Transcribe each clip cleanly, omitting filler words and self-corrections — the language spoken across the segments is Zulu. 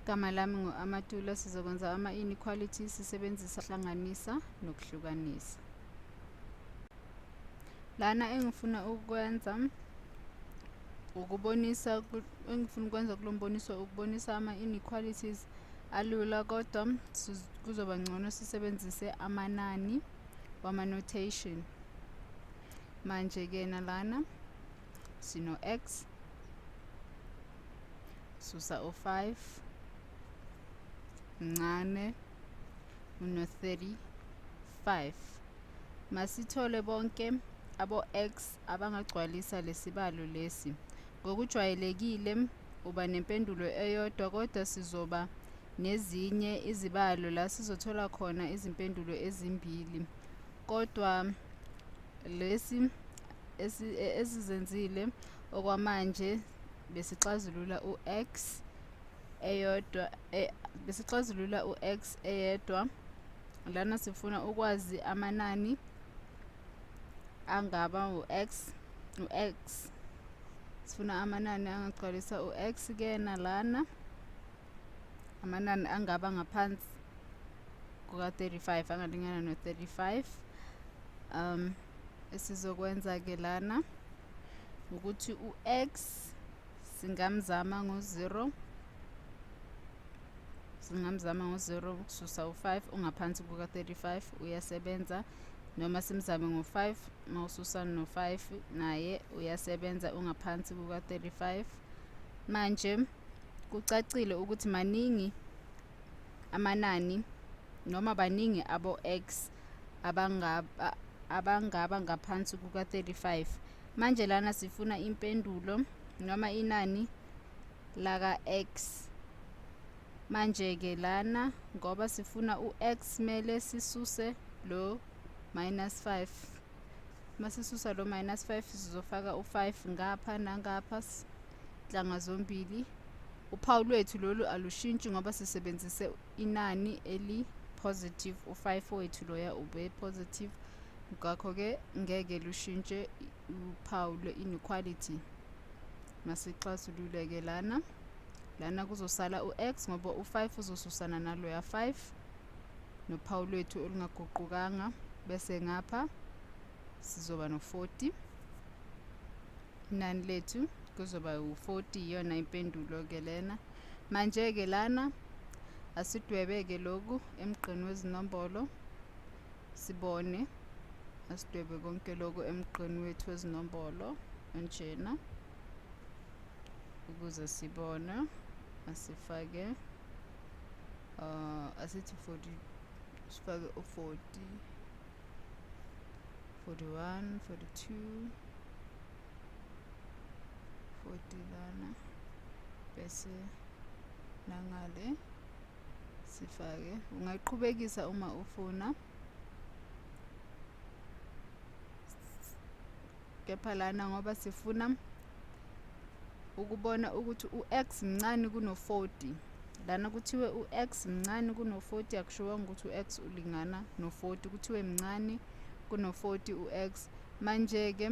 Igama lami ngu-Amatula. Sizokwenza ama-inequalities sisebenzisa ukuhlanganisa nokuhlukanisa. Lana engifuna ukwenza ukubonisa kulo mboniso ukubonisa ama-inequalities alula, kodwa kuzoba ngcono sisebenzise amanani wama-notation. Manje-ke nalana sino x susa u5 mncane uno-35. Masithole bonke abo x abangagcwalisa lesibalo lesi. Ngokujwayelekile uba nempendulo eyodwa, kodwa sizoba nezinye izibalo la sizothola khona izimpendulo ezimbili. Kodwa lesi esizenzile okwamanje besixazulula u-x eyedwa. Lana sifuna ukwazi amanani angaba u-x. Sifuna amanani angagcwalisa u-x ke nalana amanani angaba ngaphansi kuka-35, angalingana no-35. Esizokwenza ke lana ukuthi u-x singamzama ngo-0. Ukususa u5 ungaphansi kuka-35 uyasebenza, noma simzame ngo-5 mawususa no5 naye uyasebenza ungaphansi kuka-35. Manje kucacile ukuthi maningi amanani noma baningi abo x abangaba ngaphansi kuka-35. Manje lana sifuna impendulo noma inani laka x. Manje-ke lana ngoba sifuna u-x mele sisuse lo -5. Masisusa lo -5 sizofaka u5 ngapha nangapha inhlanga zombili. Uphawu lwethu lolu alushintshi ngoba sisebenzise inani eli-positive. U5 wethu loya ube positive, ngakho-ke ngeke lushintshe uphawu lwe-inequality. Masixazulule-ke lana kuzosala u-x ngoba u5 uzosusana naloya 5 nophawu lwethu olungaguqukanga, bese ngapha sizoba no-40. Inani lethu kuzoba u-40, iyona impendulo-ke lena. Manje-ke lana asidwebeke lokhu emgqeni wezinombolo sibone. Asidwebe konke lokhu emgqeni wethu wezinombolo onjena ukuze sibone. Asifake asithi 40, sifake u-40, 41, 42, 40 lana, bese nangale sifake. Ungaqhubekisa uma ufuna, kepha lana ngoba sifuna ukubona ukuthi u-x mncane kuno-40. Lana kuthiwe u-x mncane kuno-40 akushiwanga ukuthi u-x ulingana no-40, kuthiwe mncane kuno-40 u-x. Manje-ke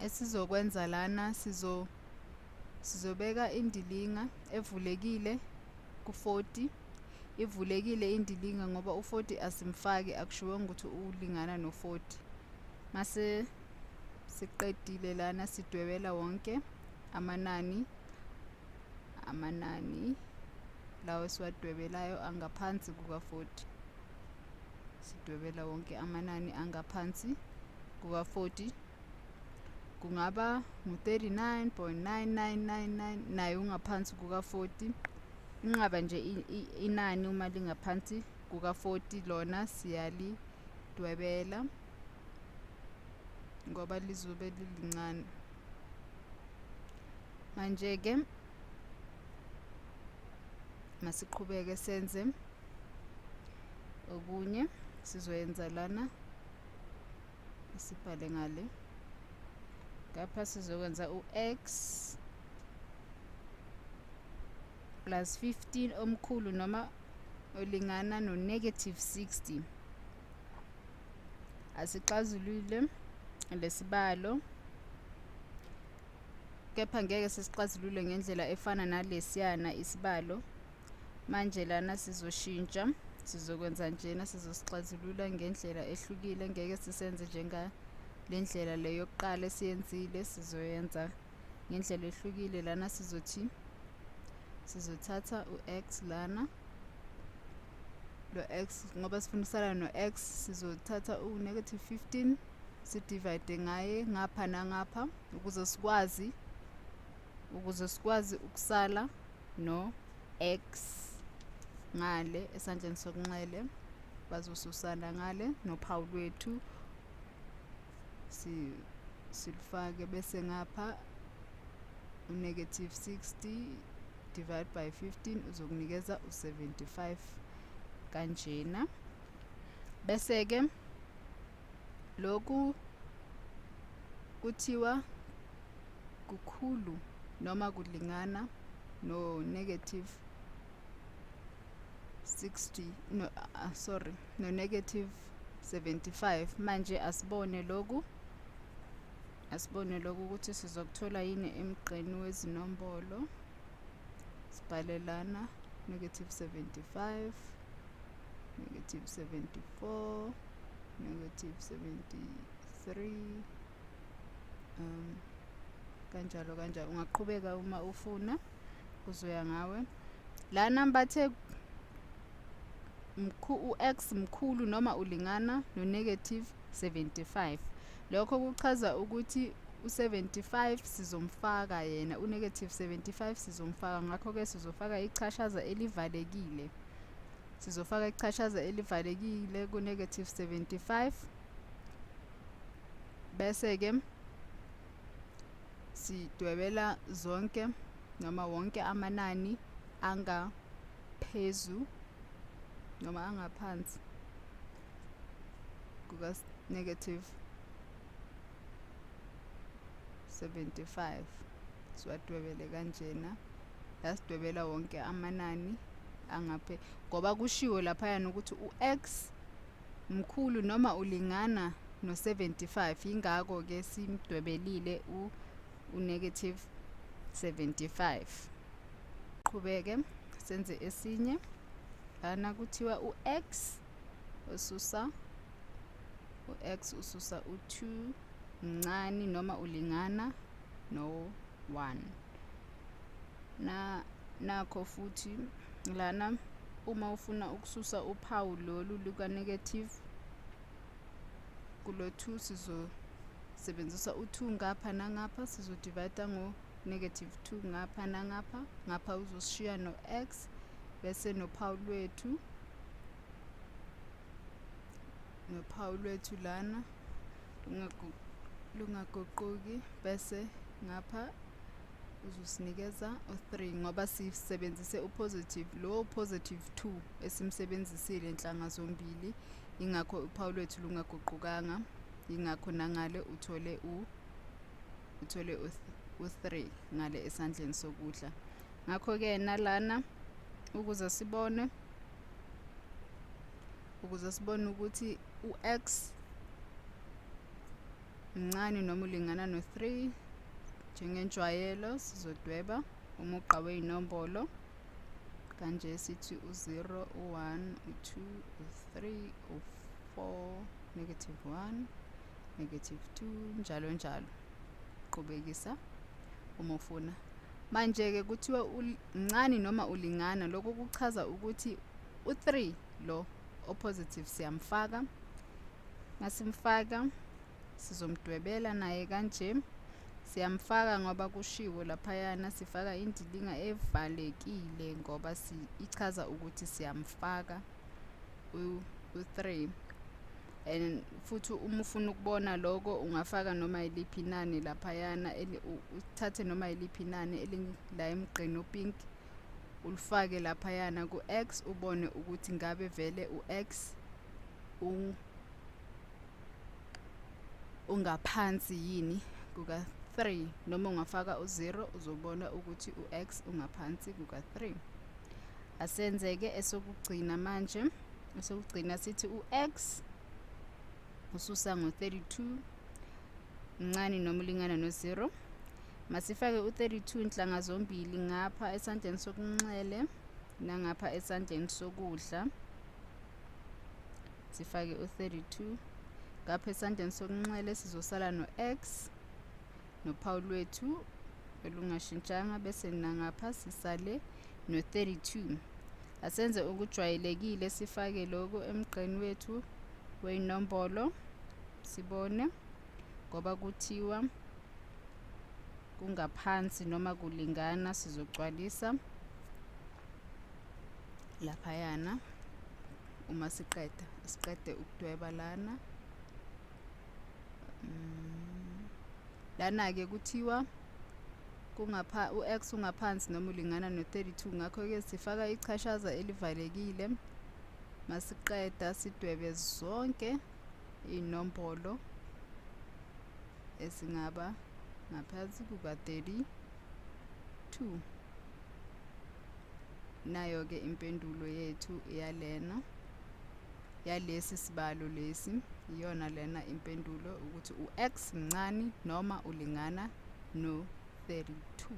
esizokwenza lana sizobeka indilinga evulekile ku-40. Ivulekile indilinga ngoba u-40 asimfaki, akushiwanga ukuthi ulingana no-40. Mase siqedile lana sidwebela wonke amanani lawo esiwadwebelayo angaphansi kuka-40. Sidwebela wonke amanani angaphansi kuka-40. Kungaba ngu-39.9999 naye ungaphansi kuka-40. Inqaba nje inani uma lingaphansi kuka-40 lona siyalidwebela ngoba lizobe lilincane. Manje-ke masiqhubeke senze okunye sizoyenza lana, sibhale ngale. Ngapha sizokwenza u-x plus 15 omkhulu noma olingana no-60. Asixazulule lesibalo. kepha ngeke sisixazulule ngendlela efana nalesiyana isibalo. Manje lana sizoshintsha, sizokwenza njena, sizosixazulula ngendlela ehlukile. Ngeke sisenze njengalendlela le yokuqala esiyenzile, sizoyenza ngendlela ehlukile. Lana sizothi sizothatha u-x lana, lo x ngoba sifundisana no-x, sizothatha u-15 sidivide ngaye ngapha nangapha ukuze sikwazi ukusala no-x ngale esandleni sokunxele. Bazosusana ngale nophawu lwethu silufake, bese ngapha u-60 divide by 15 uzokunikeza u-75 kanjena. Bese ke lokhu kuthiwa kukhulu noma kulingana no-negative 60 no-negative 75. Manje asibone lokhu ukuthi sizokuthola yini emgqeni wezinombolo. Sibhale lana negative 75, negative 74, negative 73, kanjalo kanjalo. Ungaqhubeka uma ufuna, kuzoya ngawe. Lana bathe u-x mkhulu noma ulingana no-negative 75. Lokho kuchaza ukuthi u-75 sizomfaka yena, u-negative 75 sizomfaka. Ngakho-ke sizofaka ichashaza elivalekile. Sizofaka ichashaza elivalekile ku-negative 75. Bese-ke sidwebela zonke noma wonke amanani angaphezu noma angaphansi kuka-negative 75. Siwadwebele kanjena. Yasidwebela wonke amanani ngoba kushiwo laphayana ukuthi u-x mkhulu noma ulingana no-75. Yingakho-ke simdwebelile u-negative 75. Qhubeke senze esinye. Lana kuthiwa u-x ususa u-2 mncane noma ulingana no-1. Nakho futhi lana uma ufuna ukususa uphawu lolu luka-negative kulo 2, sizosebenzisa u-2 ngapha nangapha, sizodivida ngo-negative 2 ngapha nangapha. Ngapha uzosishiya no-x bese nophawu lwethu lana lungaguquki, bese ngapha uzosinikeza u-3 ngoba sisebenzise u-positive. Lo positive 2 esimsebenzisile enhlanga zombili, ingakho uphawu lwethu lungaguqukanga. Ingakho nangale uthole u-3 ngale esandleni sokudla. Ngakho-ke nalana ukuze sibone ukuthi u-x mncane noma ulingana no-3, njengenjwayelo sizodweba umugqa wey'nombolo kanje. Sithi u-0, u-1, u-2, u-3, u-4, negative 1, negative 2, njalo njalo. Qhubekisa uma ufuna. Manje-ke kuthiwa mncane noma ulingana. Lokho kuchaza ukuthi u-3 lo o-positive siyamfaka. Masimfaka sizomdwebela naye kanje. Siyamfaka ngoba kushiwo laphayana sifaka indilinga evalekile ngoba ichaza ukuthi siyamfaka u-3. And futhi uma ufuna ukubona lokho ungafaka noma yiliphi inani laphayana, uthathe noma yiliphi inani la emgqeni opink, ulifake laphayana ku-x, ubone ukuthi ngabe vele u-x ungaphansi yini kuka-3. Noma ungafaka u-0 uzobona ukuthi u-x ungaphansi kuka-3. Asenzeke esokugcina manje. Esokugcina sithi u-x ususa ngo-32 mncane noma ulingana no-0. Masifake u32 inhlanga zombili ngapha esandleni sokunxele nangapha esandleni sokudla. Sifake u32 ngapha esandleni sokunxele sizosala no-x nophawu lwethu olungashintshanga, bese nangapha sisale no-32. Asenze okujwayelekile, sifake lokho emgqeni wethu weyinombolo sibone, ngoba kuthiwa kungaphansi noma kulingana sizogcwalisa laphayana. Uma siqede ukudweba lana lana-ke kuthiwa u-x ungaphansi noma ulingana no-32, ngakho-ke sifaka ichashaza elivalekile. Masiqeda sidwebe zonke iy'nombolo esingaba ngaphansi kuka-32. Nayo-ke impendulo yethu yalesi sibalo lesi, iyona lena impendulo ukuthi u-x mncane noma ulingana no-32.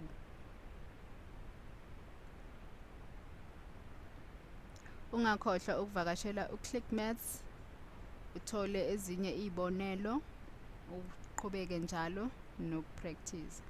Ungakhohlwa ukuvakashela uClick Maths uthole ezinye izibonelo, uqhubeke njalo nokupractice.